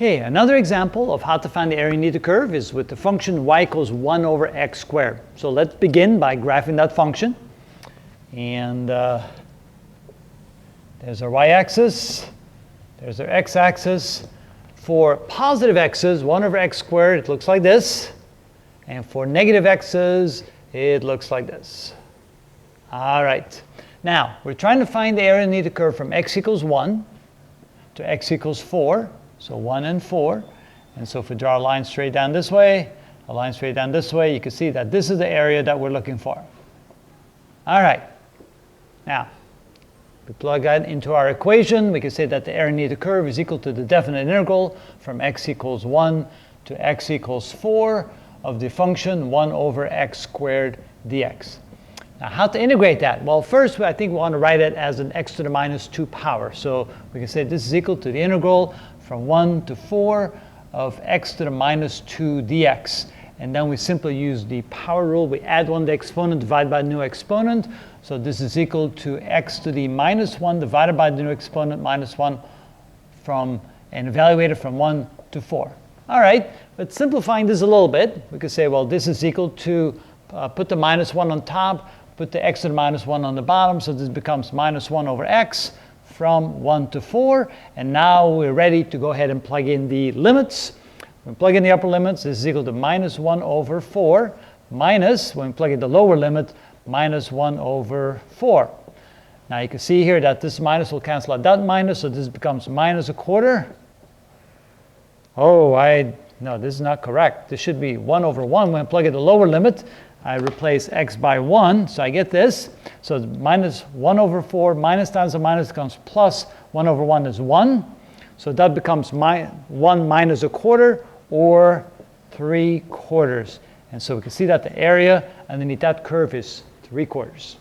Okay, another example of how to find the area underneath the curve is with the function y equals 1 over x squared. So let's begin by graphing that function. And there's our y-axis, there's our x-axis. For positive x's, 1 over x squared, it looks like this. And for negative x's, it looks like this. All right. Now, we're trying to find the area underneath the curve from x equals 1 to x equals 4. So 1 and 4. And so if we draw a line straight down this way, a line straight down this way, you can see that this is the area that we're looking for. All right. Now, we plug that into our equation. We can say that the area underneath the curve is equal to the definite integral from x equals 1 to x equals 4 of the function 1 over x squared dx. Now, how to integrate that? Well, first, I think we want to write it as an x to the minus 2 power. So we can say this is equal to the integral from 1 to 4 of x to the minus 2 dx. And then we simply use the power rule. We add 1 to the exponent, divide by the new exponent. So this is equal to x to the minus 1 divided by the new exponent minus 1 and evaluate it from 1 to 4. All right, but simplifying this a little bit, we could say, well, this is equal to, put the minus 1 on top, put the x to the minus 1 on the bottom. So this becomes minus 1 over x from 1 to 4. And now we're ready to go ahead and plug in the limits. When we plug in the upper limits, this is equal to minus 1 over 4 minus, when we plug in the lower limit, minus 1 over 4. Now you can see here that this minus will cancel out that minus, so this becomes minus a quarter. Oh, no, this is not correct. This should be 1 over 1. When I plug in the lower limit, I replace x by 1, so I get this. So it's minus 1 over 4, minus times the minus becomes plus 1 over 1 is 1. So that becomes 1 minus a quarter, or 3/4. And so we can see that the area underneath that curve is 3/4.